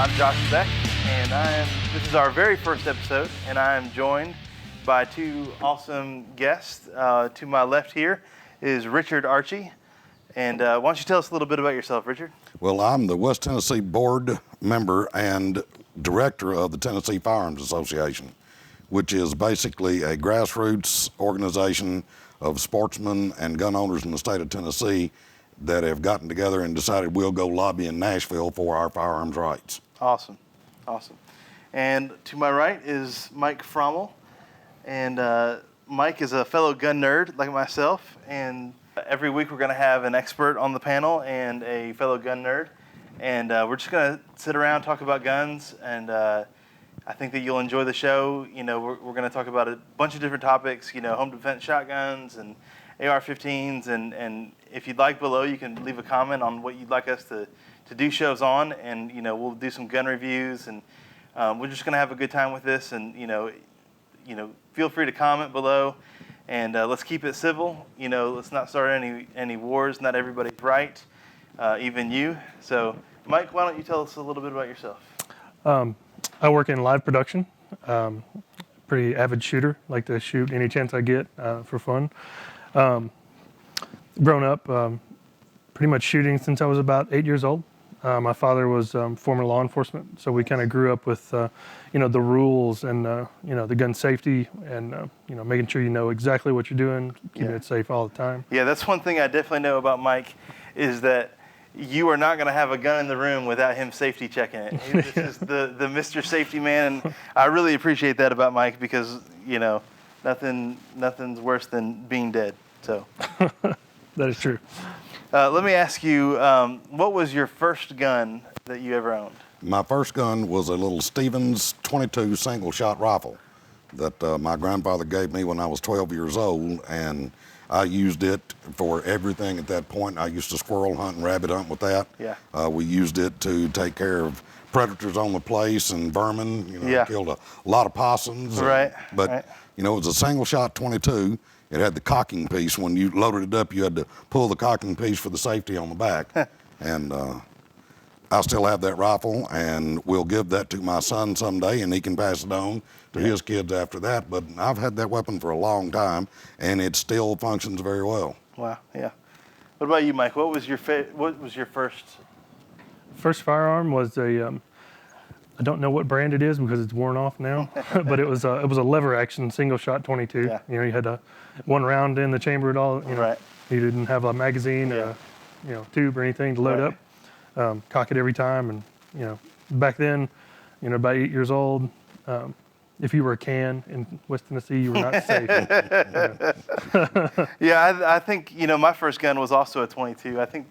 I'm Josh Beck, and this is our very first episode, and I am joined by two awesome guests. To my left here is Richard Archie, and why don't you tell us a little bit about yourself, Richard? Well, I'm the West Tennessee board member and director of the Tennessee Firearms Association, which is basically a grassroots organization of sportsmen and gun owners in the state of Tennessee that have gotten together and decided we'll go lobby in Nashville for our firearms rights. Awesome. And to my right is Mike Frommel, and Mike is a fellow gun nerd like myself, and every week we're going to have an expert on the panel and a fellow gun nerd, and we're just going to sit around, talk about guns, and I think that you'll enjoy the show. You know, we're going to talk about a bunch of different topics, you know, home defense shotguns and AR-15s, and if you'd like below, you can leave a comment on what you'd like us to do shows on, and, you know, we'll do some gun reviews, and we're just going to have a good time with this, and, you know, feel free to comment below, and let's keep it civil. You know, let's not start any wars. Not everybody's right, even you. So, Mike, why don't you tell us a little bit about yourself? I work in live production. Pretty avid shooter. Like to shoot any chance I get for fun. Grown up pretty much shooting since I was about 8 years old. My father was former law enforcement, so we kind of grew up with you know, the rules and you know, the gun safety and you know, making sure you know exactly what you're doing, keeping it safe all the time. Yeah, that's one thing I definitely know about Mike is that you are not going to have a gun in the room without him safety checking it. This is the Mr. Safety Man, and I really appreciate that about Mike because, you know, nothing's worse than being dead. So That is true. Uh-huh. let me ask you, what was your first gun that you ever owned? My first gun was a little Stevens 22 single-shot rifle that my grandfather gave me when I was 12 years old, and I used it for everything at that point. I used to squirrel hunt and rabbit hunt with that. Yeah. We used it to take care of predators on the place and vermin. You know, killed a lot of possums. Right. But, you know, it was a single-shot 22. It had the cocking piece. When you loaded it up, you had to pull the cocking piece for the safety on the back. And I still have that rifle, and we'll give that to my son someday, and he can pass it on to his kids after that. But I've had that weapon for a long time, and it still functions very well. Wow, yeah. What about you, Mike? What was your first? First firearm was a I don't know what brand it is because it's worn off now, but it was a lever action single shot 22. Yeah. You know, you had one round in the chamber at all. You know, Right. You didn't have a magazine, or you know, tube or anything to load up. Cock it every time, and you know, back then, you know, about 8 years old, if you were a can in West Tennessee, you were not safe. Yeah, I think, you know, my first gun was also a 22. I think,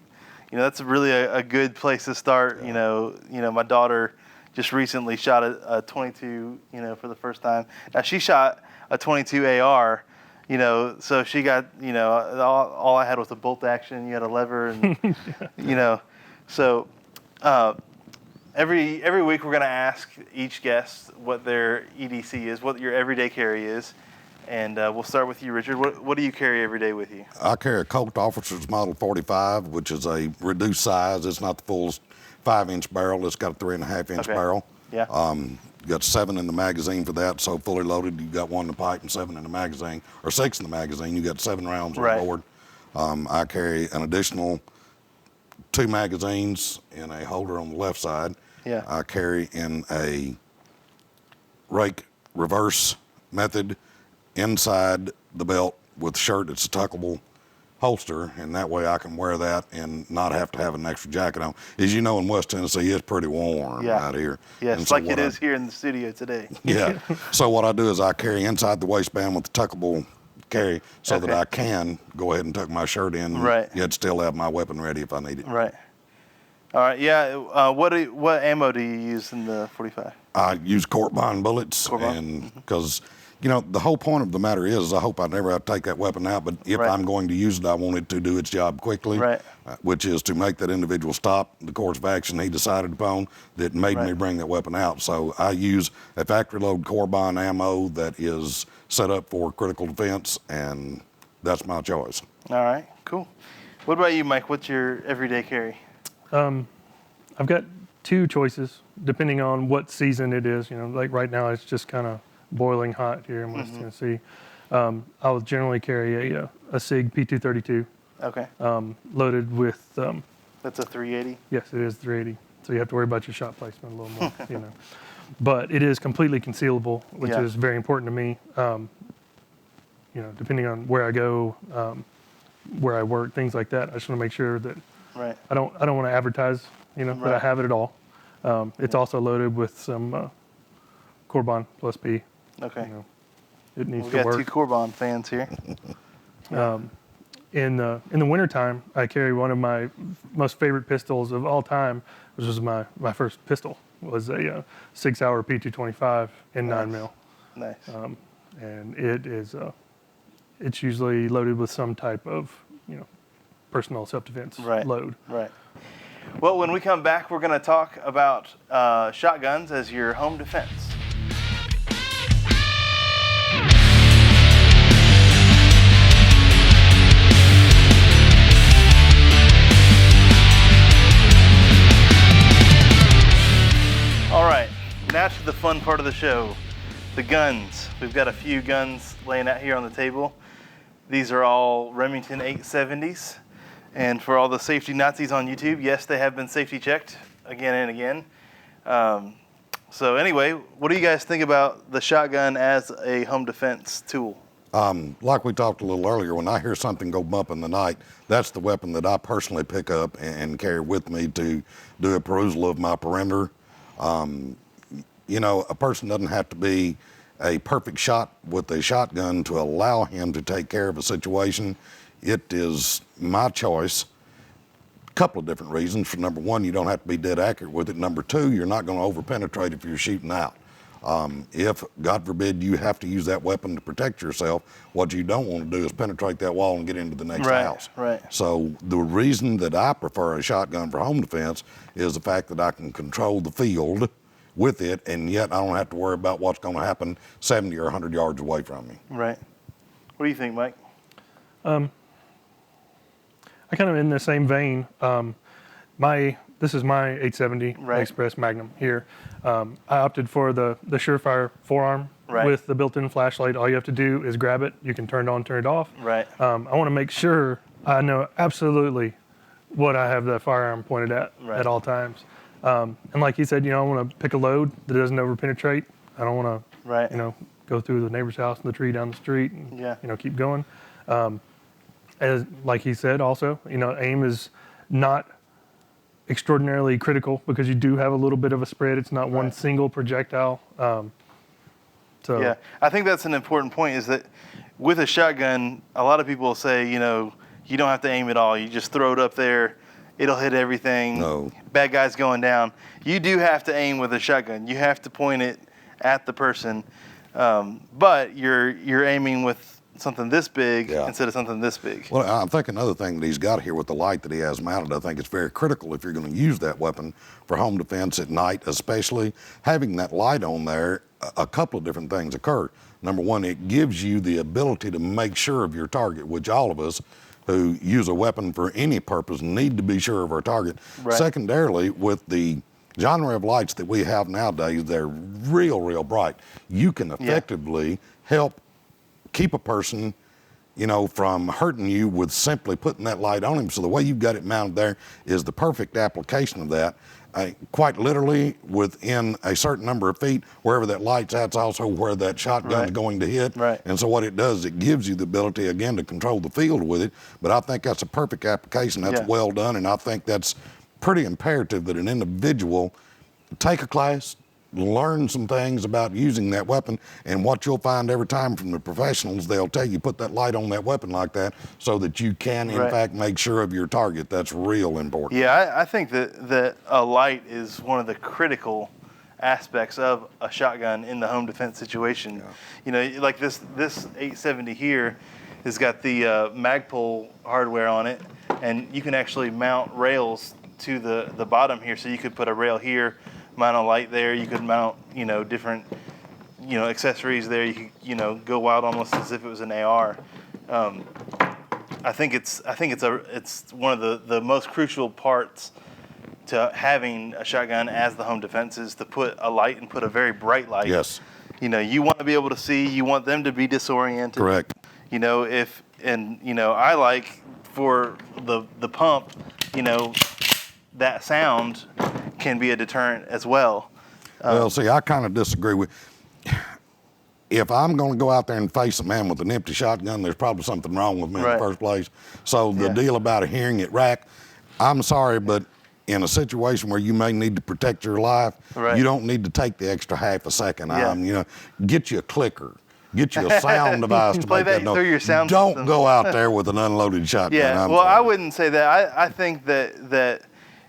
you know, that's really a good place to start. You know, my daughter just recently shot a 22, you know, for the first time. Now she shot a 22 AR, you know, so she got, you know, all I had was a bolt action. You had a lever, and you know, so every week we're going to ask each guest what their EDC is, what your everyday carry is, and we'll start with you, Richard. What do you carry every day with you? I carry a Colt Officer's Model 45, which is a reduced size. It's not the full 5-inch barrel. It's got a 3.5-inch barrel. Yeah. You got 7 in the magazine for that, so fully loaded, you got 1 in the pipe and 7 in the magazine, or 6 in the magazine. You got 7 rounds on board. I carry an additional 2 magazines in a holder on the left side. Yeah. I carry in a rake reverse method inside the belt with the shirt. It's a tuckable holster, and that way I can wear that and not have to have an extra jacket on. As you know, in West Tennessee, it's pretty warm out here. Yeah, and it's so like it is here in the studio today. Yeah. So what I do is I carry inside the waistband with the tuckable carry so that I can go ahead and tuck my shirt in and yet still have my weapon ready if I need it. Right. All right. Yeah. What ammo do you use in the 45? I use cork bond bullets, and because you know, the whole point of the matter is I hope I never have to take that weapon out, but if I'm going to use it, I want it to do its job quickly, which is to make that individual stop the course of action he decided upon that made me bring that weapon out. So I use a factory load core bond ammo that is set up for critical defense, and that's my choice. All right, cool. What about you, Mike? What's your everyday carry? I've got 2 choices depending on what season it is. Like right now it's just kind of boiling hot here in West Tennessee. I'll generally carry a SIG P232. Okay. Loaded with. That's a 380. Yes, it is 380. So you have to worry about your shot placement a little more, But it is completely concealable, which is very important to me. Depending on where I go, where I work, things like that. I just want to make sure that I don't want to advertise, that I have it at all. It's also loaded with some Corbon Plus P. Okay. It needs We to got work. 2 Corbon fans here. In the wintertime, I carry one of my most favorite pistols of all time, which was my first pistol, was a 6-hour P225 in 9mm. Nice. And it is, it's usually loaded with some type of, personal self-defense load. Right. Well, when we come back, we're going to talk about shotguns as your home defense. All right, now to the fun part of the show, the guns. We've got a few guns laying out here on the table. These are all Remington 870s. And for all the safety Nazis on YouTube, yes, they have been safety checked again and again. So anyway, what do you guys think about the shotgun as a home defense tool? Like we talked a little earlier, when I hear something go bump in the night, that's the weapon that I personally pick up and carry with me to do a perusal of my perimeter. A person doesn't have to be a perfect shot with a shotgun to allow him to take care of a situation. It is my choice. A couple of different reasons. For number one, you don't have to be dead accurate with it. Number two, you're not going to over-penetrate if you're shooting out. If, God forbid, you have to use that weapon to protect yourself, what you don't want to do is penetrate that wall and get into the next house. Right. So the reason that I prefer a shotgun for home defense is the fact that I can control the field with it, and yet I don't have to worry about what's going to happen 70 or 100 yards away from me. Right. What do you think, Mike? I kind of in the same vein. This is my 870 Express Magnum here. I opted for the Surefire forearm with the built-in flashlight. All you have to do is grab it. You can turn it on, turn it off. Right. I want to make sure I know absolutely what I have that firearm pointed at all times. And like he said, I want to pick a load that doesn't over-penetrate. I don't want to, go through the neighbor's house and the tree down the street and keep going. As like he said also, aim is not extraordinarily critical because you do have a little bit of a spread. It's not one single projectile. Yeah, I think that's an important point, is that with a shotgun, a lot of people will say, you don't have to aim at all. You just throw it up there. It'll hit everything. No. Bad guys going down. You do have to aim with a shotgun. You have to point it at the person. But you're aiming with something this big instead of something this big. Well, I think another thing that he's got here with the light that he has mounted, I think it's very critical if you're going to use that weapon for home defense at night, especially having that light on there. A couple of different things occur. Number one, it gives you the ability to make sure of your target, which all of us who use a weapon for any purpose need to be sure of our target. Right. Secondarily, with the genre of lights that we have nowadays, they're real bright. You can effectively help keep a person, from hurting you with simply putting that light on him. So the way you've got it mounted there is the perfect application of that. Quite literally, within a certain number of feet, wherever that light's at, it's also where that shotgun's going to hit. Right. And so what it does, it gives you the ability, again, to control the field with it. But I think that's a perfect application. That's well done, and I think that's pretty imperative that an individual take a class, learn some things about using that weapon, and what you'll find every time from the professionals, they'll tell you put that light on that weapon like that so that you can, in fact, make sure of your target. That's real important. Yeah, I think that a light is one of the critical aspects of a shotgun in the home defense situation. Like this 870 here has got the Magpul hardware on it, and you can actually mount rails to the bottom here. So you could put a rail here, mount a light there. You could mount, different, accessories there. You could, go wild almost as if it was an AR. I think it's one of the most crucial parts to having a shotgun as the home defense is to put a light and put a very bright light. Yes. You want to be able to see. You want them to be disoriented. Correct. I like for the pump, that sound can be a deterrent as well. Well, see, I kind of disagree with. If I'm going to go out there and face a man with an empty shotgun, there's probably something wrong with me in the first place. So the deal about hearing it rack, I'm sorry, but in a situation where you may need to protect your life, you don't need to take the extra half a second. Get you a clicker. Get you a sound device to play make that noise. through your sound Don't system. go out there with an unloaded shotgun. Yeah, I'm well, sorry. I wouldn't say that. I think that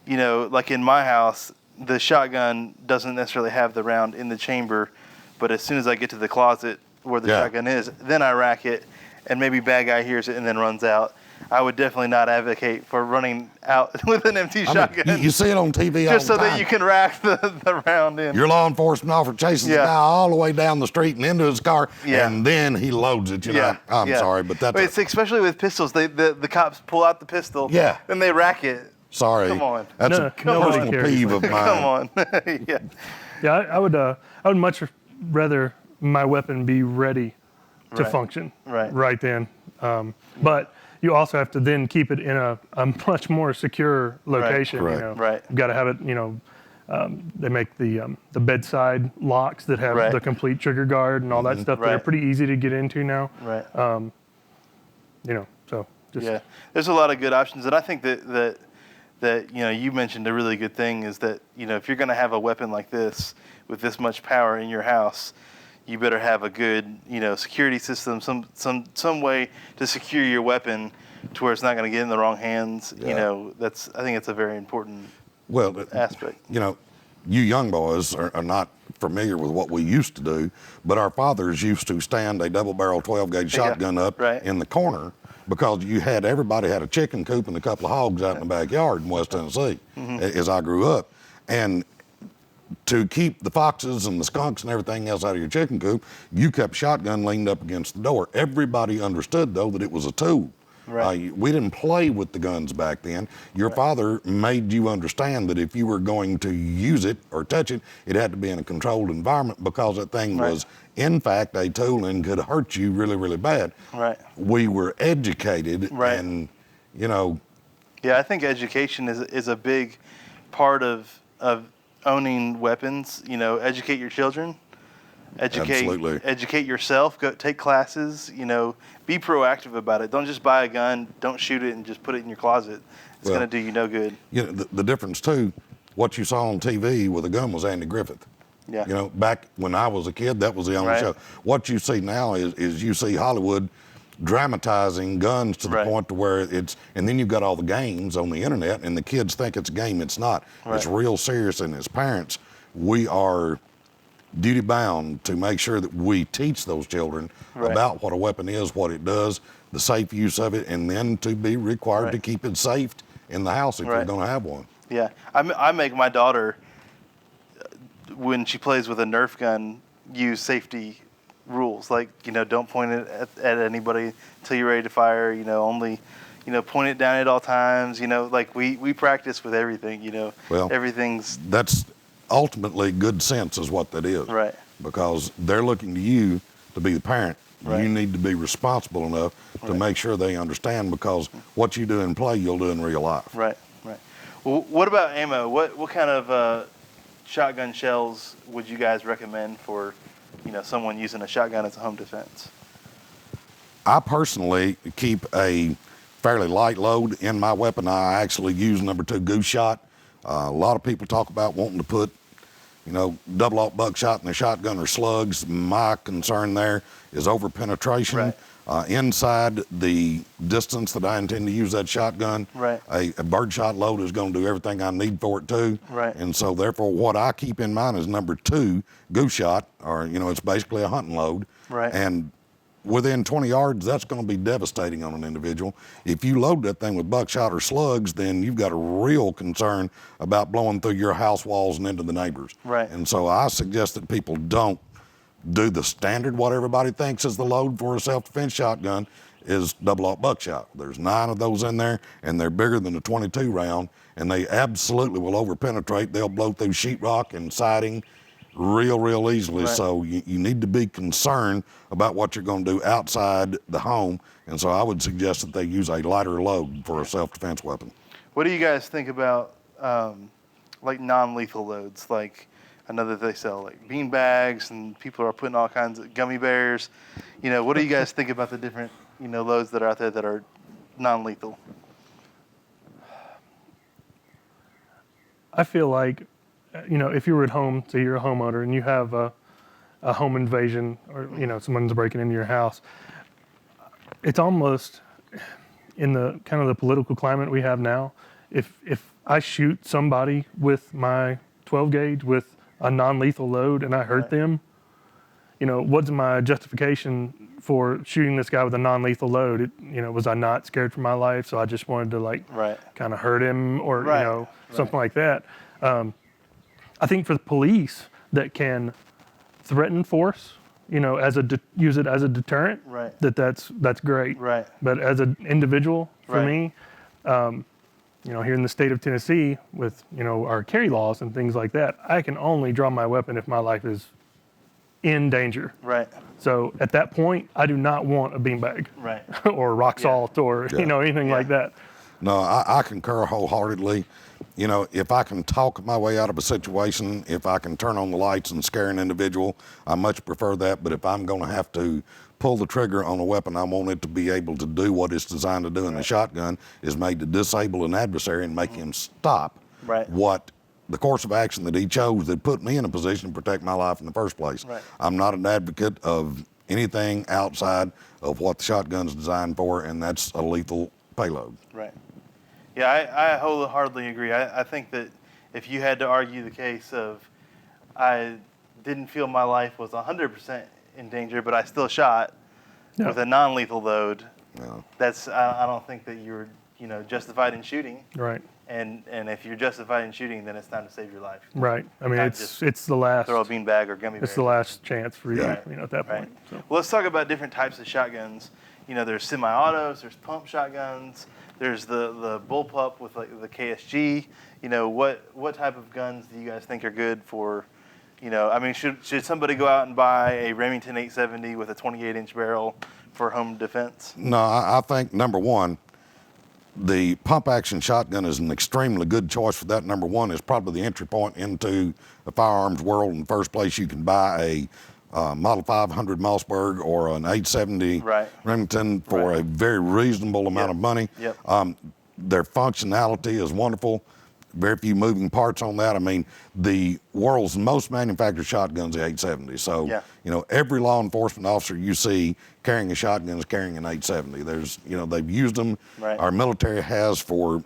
like in my house, the shotgun doesn't necessarily have the round in the chamber, but as soon as I get to the closet where the shotgun is, then I rack it, and maybe bad guy hears it and then runs out. I would definitely not advocate for running out with an empty shotgun. You see it on TV all just the so time. that you can rack the round in. Your law enforcement officer chases the guy all the way down the street and into his car, and then he loads it. I'm sorry, but that's... It's especially with pistols. The cops pull out the pistol, and they rack it. Sorry. Come on. That's a personal peeve of mine. Come on. Yeah, I would much rather my weapon be ready to function right then. But you also have to then keep it in a much more secure location. Right. You've got to have it, they make the bedside locks that have the complete trigger guard and all that stuff that are pretty easy to get into now. Right. So just... there's a lot of good options, and I think that you mentioned a really good thing is that if you're going to have a weapon like this with this much power in your house, you better have a good security system, some way to secure your weapon to where it's not going to get in the wrong hands. I think it's a very important aspect. You young boys are not familiar with what we used to do, but our fathers used to stand a double-barrel 12-gauge shotgun up in the corner, because everybody had a chicken coop and a couple of hogs out in the backyard in West Tennessee, as I grew up. And to keep the foxes and the skunks and everything else out of your chicken coop, you kept shotgun leaned up against the door. Everybody understood, though, that it was a tool. We didn't play with the guns back then. Your father made you understand that if you were going to use it or touch it, it had to be in a controlled environment, because that thing was, in fact, a tool and could hurt you really, really bad. We were educated, and, Yeah, I think education is a big part of owning weapons. Educate your children. Educate yourself. Go take classes. Be proactive about it. Don't just buy a gun. Don't shoot it and just put it in your closet. It's going to do you no good. The difference too, what you saw on TV with a gun was Andy Griffith. Back when I was a kid, that was the only show. What you see now is you see Hollywood dramatizing guns to the point to where and then you've got all the games on the internet, and the kids think it's a game. It's not. It's real serious, and as parents, we are duty bound to make sure that we teach those children about what a weapon is, what it does, the safe use of it, and then to be required to keep it safe in the house if you're going to have one. Yeah, I make my daughter, when she plays with a Nerf gun, use safety rules. Like, don't point it at anybody until you're ready to fire. Only, point it down at all times. Like we practice with everything. Well, everything's... That's ultimately good sense is what that is. Because they're looking to you to be the parent. You need to be responsible enough to make sure they understand, because what you do in play, you'll do in real life. Well, what about ammo? What kind of shotgun shells would you guys recommend for someone using a shotgun as a home defense? I personally keep a fairly light load in my weapon. I actually use #2 goose shot. A lot of people talk about wanting to put double-aught buckshot in their shotgun or slugs. My concern there is over penetration. Inside the distance that I intend to use that shotgun, a birdshot load is going to do everything I need for it too. And so therefore what I keep in mind is #2 goose shot, or it's basically a hunting load. And within 20 yards, that's going to be devastating on an individual. If you load that thing with buckshot or slugs, then you've got a real concern about blowing through your house walls and into the neighbors. And so I suggest that people don't do the standard, what everybody thinks is the load for a self-defense shotgun, is double-aught buckshot. There's 9 of those in there, and they're bigger than a 22 round, and they absolutely will over-penetrate. They'll blow through sheetrock and siding real easily. Right. So you need to be concerned about what you're going to do outside the home, and so I would suggest that they use a lighter load for a self-defense weapon. What do you guys think about like non-lethal loads? Like, I know that they sell like bean bags, and people are putting all kinds of gummy bears. What do you guys think about the different loads that are out there that are non-lethal? I feel like, if you were at home, say you're a homeowner and you have a home invasion, or someone's breaking into your house, it's almost in the kind of the political climate we have now. If I shoot somebody with my 12 gauge with a non-lethal load and I hurt them, what's my justification for shooting this guy with a non-lethal load? Was I not scared for my life, so I just wanted to kind of hurt him, or something like that? I think for the police that can threaten force, use it as a deterrent, that's great. Right. But as an individual, for Right. me, here in the state of Tennessee with, our carry laws and things like that, I can only draw my weapon if my life is in danger. Right. So at that point, I do not want a beanbag Right. or rock salt or, anything like that. No, I concur wholeheartedly. If I can talk my way out of a situation, if I can turn on the lights and scare an individual, I much prefer that. But if I'm going to have to pull the trigger on a weapon, I want it to be able to do what it's designed to do. And the shotgun is made to disable an adversary and make him stop what the course of action that he chose that put me in a position to protect my life in the first place. Right. I'm not an advocate of anything outside of what the shotgun's designed for, and that's a lethal payload. Right. Yeah, I wholeheartedly agree. I think that if you had to argue the case of I didn't feel my life was 100% in danger, but I still shot with a non-lethal load, that's I don't think that you're justified in shooting. Right. And if you're justified in shooting, then it's time to save your life. Right. I mean, it's the last. Throw a beanbag or gummy bear. It's the last chance for you, at that Right. point. So. Well, let's talk about different types of shotguns. There's semi-autos, there's pump shotguns, there's the bullpup with like the KSG. What type of guns do you guys think are good for? Should somebody go out and buy a Remington 870 with a 28-inch barrel for home defense? No, I think number one, the pump action shotgun is an extremely good choice for that. Number one is probably the entry point into the firearms world. In the first place, you can buy a Model 500 Mossberg or an 870 Remington for a very reasonable amount of money. Yep. Their functionality is wonderful. Very few moving parts on that. I mean, the world's most manufactured shotgun's the 870. So, every law enforcement officer you see carrying a shotgun is carrying an 870. There's, they've used them. Right. Our military has for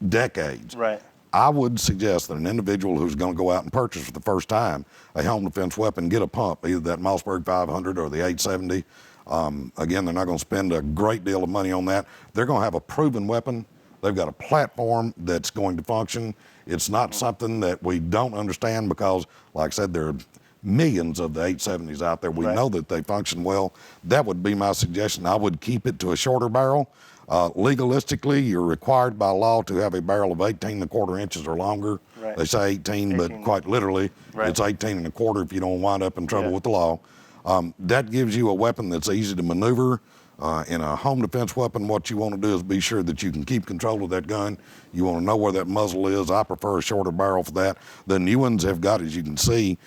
decades. Right. I would suggest that an individual who's going to go out and purchase for the first time a home defense weapon, get a pump, either that Mossberg 500 or the 870. Again, they're not going to spend a great deal of money on that. They're going to have a proven weapon. They've got a platform that's going to function. It's not something that we don't understand because, like I said, there are millions of the 870s out there. We know that they function well. That would be my suggestion. I would keep it to a shorter barrel. Legalistically, you're required by law to have a barrel of 18 1/4 inches or longer. Right. They say 18, but quite literally, it's 18 1/4 if you don't wind up in trouble with the law. That gives you a weapon that's easy to maneuver. In a home defense weapon, what you want to do is be sure that you can keep control of that gun. You want to know where that muzzle is. I prefer a shorter barrel for that. The new ones have got, as you can see,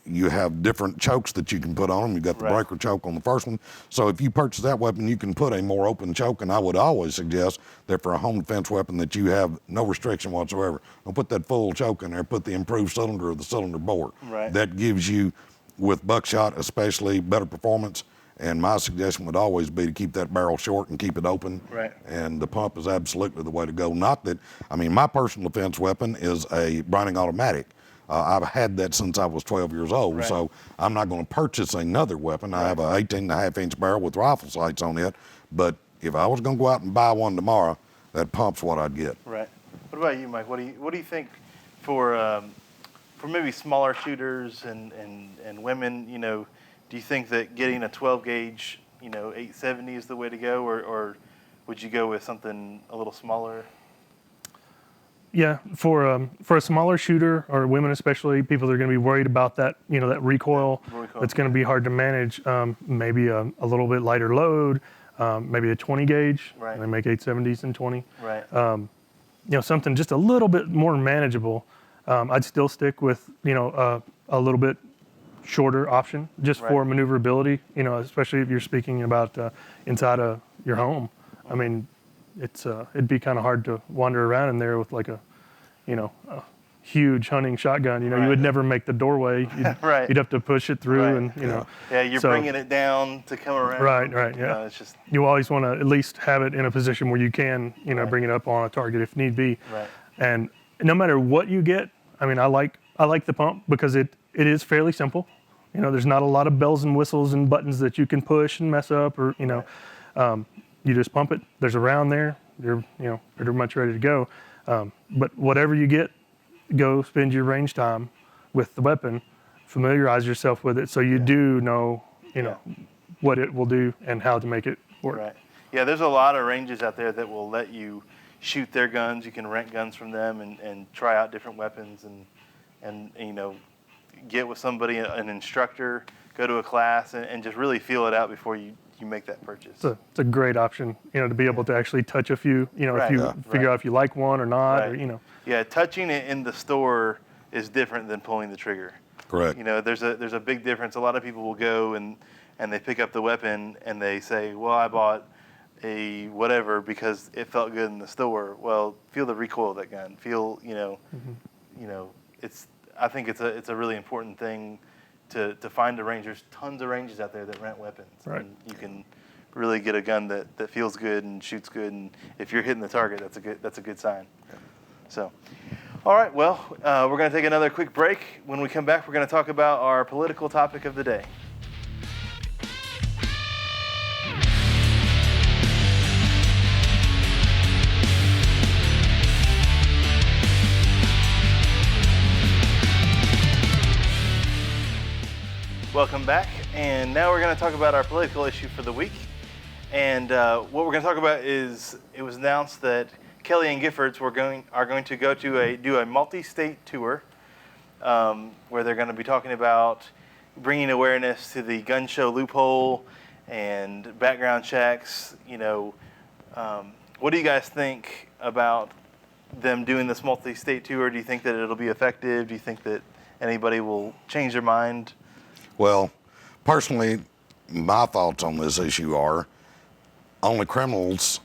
you have different chokes that you can put on them. You've got the breaker choke on the first one. So if you purchase that weapon, you can put a more open choke, and I would always suggest that for a home defense weapon that you have no restriction whatsoever. Don't put that full choke in there. Put the improved cylinder or the cylinder bore. Right. That gives you, with buckshot especially, better performance. And my suggestion would always be to keep that barrel short and keep it open. Right. And the pump is absolutely the way to go. Not that, my personal defense weapon is a Browning automatic. I've had that since I was 12 years old, so I'm not going to purchase another weapon. I have an 18 1/2 inch barrel with rifle sights on it, but if I was going to go out and buy one tomorrow, that pump's what I'd get. Right. What about you, Mike? What do you think for maybe smaller shooters and women? Do you think that getting a 12 gauge 870 is the way to go, or would you go with something a little smaller? Yeah, for a smaller shooter, or women especially, people that are going to be worried about that, that recoil. That's going to be hard to manage. Maybe a little bit lighter load, maybe a 20 gauge. Right. And they make 870s in 20. Right. Something just a little bit more manageable. I'd still stick with a little bit shorter option just for maneuverability. Especially if you're speaking about inside of your home. I mean, it'd be kind of hard to wander around in there with like a huge hunting shotgun. You would never make the doorway. You'd have to push it through, and you're bringing it down to come around. Right. Yeah. It's just, you always want to at least have it in a position where you can bring it up on a target if need be. Right. And no matter what you get, I mean, I like the pump because it is fairly simple. There's not a lot of bells and whistles and buttons that you can push and mess up, or you just pump it. There's a round there. You're pretty much ready to go. But whatever you get, go spend your range time with the weapon. Familiarize yourself with it so you do know what it will do and how to make it work. Right. Yeah, there's a lot of ranges out there that will let you shoot their guns. You can rent guns from them and try out different weapons and get with somebody, an instructor, go to a class and just really feel it out before you make that purchase. It's a great option, to be able to actually touch a few, if you figure out if you like one or not, or. Yeah, touching it in the store is different than pulling the trigger. Correct. There's a big difference. A lot of people will go and they pick up the weapon and they say, well, I bought a whatever because it felt good in the store. Well, feel the recoil of that gun. Feel, I think it's a really important thing to find a range. There's tons of ranges out there that rent weapons. Right. And you can really get a gun that feels good and shoots good, and if you're hitting the target, that's a good sign. Yeah. So, all right, well, we're going to take another quick break. When we come back, we're going to talk about our political topic of the day. Welcome back, and now we're going to talk about our political issue for the week. And what we're going to talk about is it was announced that Kelly and Giffords are going to go to do a multi-state tour where they're going to be talking about bringing awareness to the gun show loophole and background checks. What do you guys think about them doing this multi-state tour? Do you think that it'll be effective? Do you think that anybody will change their mind? Well, personally, my thoughts on this issue are only criminals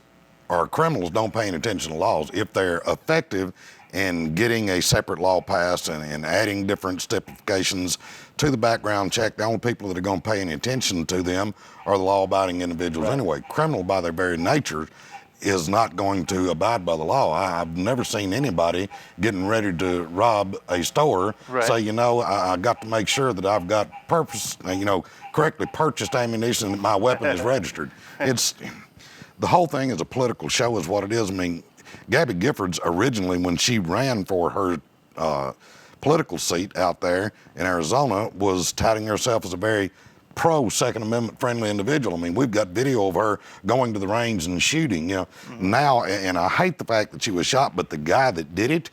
don't pay any attention to laws. If they're effective in getting a separate law passed and adding different stipulations to the background check, the only people that are going to pay any attention to them are the law-abiding individuals anyway. Criminal, by their very nature, is not going to abide by the law. I've never seen anybody getting ready to rob a store say, I got to make sure that I've got correctly purchased ammunition, that my weapon is registered. The whole thing is a political show is what it is. I mean, Gabby Giffords originally, when she ran for her political seat out there in Arizona, was touting herself as a very pro-Second Amendment friendly individual. I mean, we've got video of her going to the range and shooting, Now, and I hate the fact that she was shot, but the guy that did it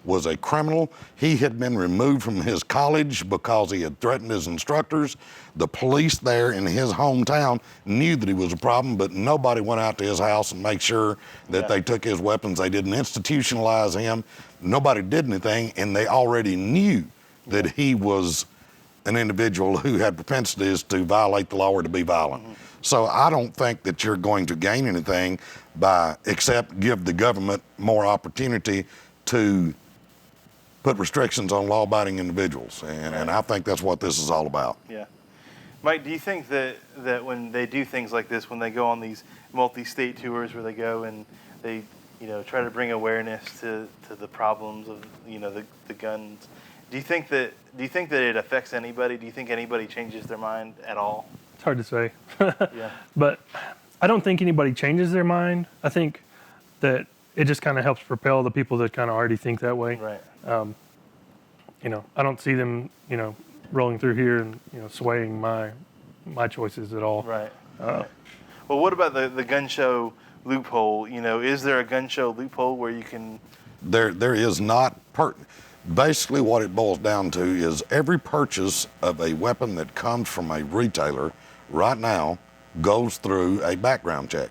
was a criminal. He had been removed from his college because he had threatened his instructors. The police there in his hometown knew that he was a problem, but nobody went out to his house and made sure that they took his weapons. They didn't institutionalize him. Nobody did anything, and they already knew that he was an individual who had propensities to violate the law or to be violent. So I don't think that you're going to gain anything except give the government more opportunity to put restrictions on law-abiding individuals. And I think that's what this is all about. Yeah. Mike, do you think that when they do things like this, when they go on these multi-state tours where they go and they try to bring awareness to the problems of the guns, do you think that it affects anybody? Do you think anybody changes their mind at all? It's hard to say. Yeah. But I don't think anybody changes their mind. I think that it just kind of helps propel the people that kind of already think that way. Right. I don't see them, rolling through here and swaying my choices at all. Right. Right. Well, what about the gun show loophole? Is there a gun show loophole where you can? There is not. Basically, what it boils down to is every purchase of a weapon that comes from a retailer right now goes through a background check.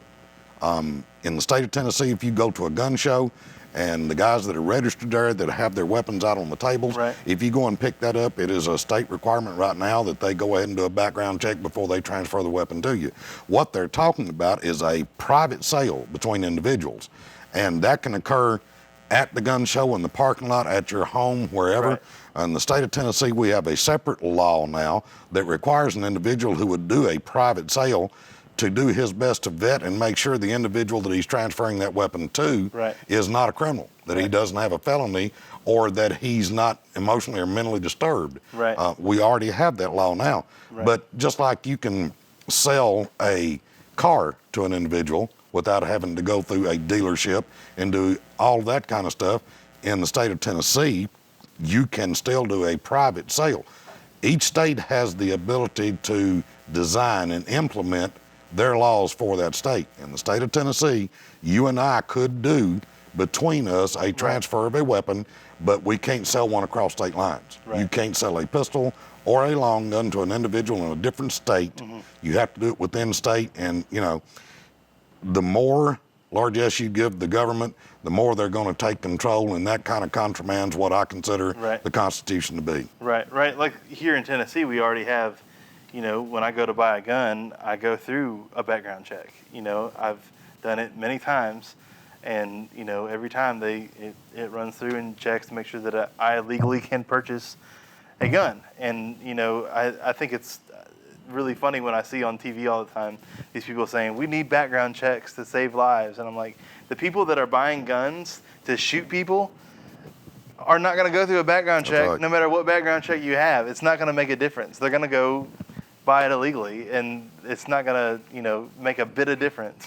In the state of Tennessee, if you go to a gun show and the guys that are registered there that have their weapons out on the tables, right. If you go and pick that up, it is a state requirement right now that they go ahead and do a background check before they transfer the weapon to you. What they're talking about is a private sale between individuals, and that can occur at the gun show, in the parking lot, at your home, wherever. Right. In the state of Tennessee, we have a separate law now that requires an individual who would do a private sale to do his best to vet and make sure the individual that he's transferring that weapon to right. is not a criminal, that right. he doesn't have a felony, or that he's not emotionally or mentally disturbed. Right. We already have that law now. Right. But just like you can sell a car to an individual without having to go through a dealership and do all that kind of stuff, in the state of Tennessee, you can still do a private sale. Each state has the ability to design and implement their laws for that state. In the state of Tennessee, you and I could do between us a transfer of a weapon, but we can't sell one across state lines. Right. You can't sell a pistol or a long gun to an individual in a different state. Mm-hmm. You have to do it within state, and the more largesse you give the government, the more they're going to take control, and that kind of contramands what I consider the Constitution to be. Right. Like here in Tennessee, we already have, when I go to buy a gun, I go through a background check. I've done it many times, and every time it runs through and checks to make sure that I legally can purchase a gun. And I think it's really funny when I see on TV all the time these people saying we need background checks to save lives, and I'm like, the people that are buying guns to shoot people are not going to go through a background check. Right. No matter what background check you have, it's not going to make a difference. They're going to go buy it illegally, and it's not going to make a bit of difference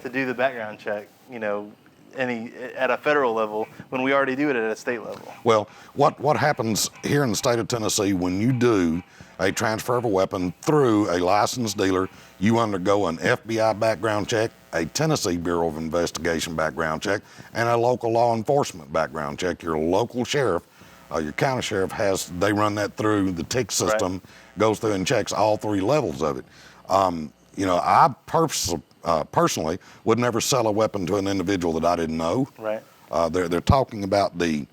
to do the background check at a federal level when we already do it at a state level. Well, what happens here in the state of Tennessee when you do a transfer of a weapon through a licensed dealer, you undergo an FBI background check, a Tennessee Bureau of Investigation background check, and a local law enforcement background check. Your local sheriff, your county sheriff they run that through the tick system, goes through and checks all three levels of it. I personally would never sell a weapon to an individual that I didn't know. Right. They're talking about the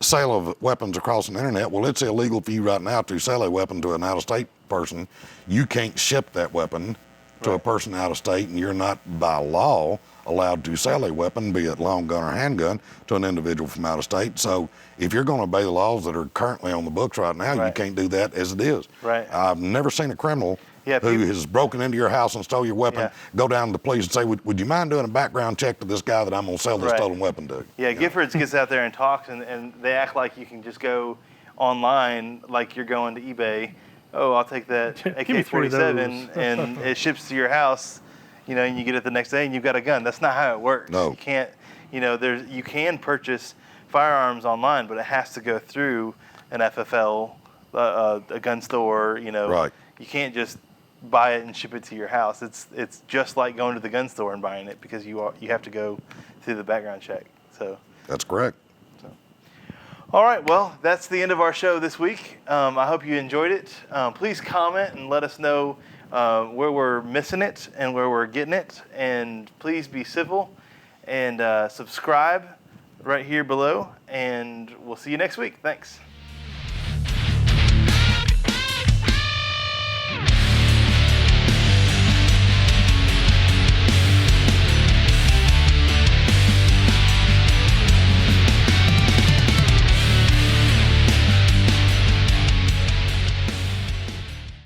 sale of weapons across the internet. Well, it's illegal for you right now to sell a weapon to an out-of-state person. You can't ship that weapon to a person out of state, and you're not by law allowed to sell a weapon, be it long gun or handgun, to an individual from out of state. So if you're going to obey the laws that are currently on the books right now, you can't do that as it is. Right. I've never seen a criminal who has broken into your house and stole your weapon, go down to the police and say, would you mind doing a background check to this guy that I'm going to sell this stolen weapon to? Yeah, Giffords gets out there and talks, and they act like you can just go online like you're going to eBay. Oh, I'll take that AK-47, and it ships to your house, and you get it the next day, and you've got a gun. That's not how it works. No. You can't, you can purchase firearms online, but it has to go through an FFL, a gun store, Right. You can't just buy it and ship it to your house. It's just like going to the gun store and buying it, because you have to go through the background check. So that's correct. All right, well, that's the end of our show this week. I hope you enjoyed it. Please comment and let us know where we're missing it and where we're getting it. And please be civil and subscribe right here below. And we'll see you next week. Thanks.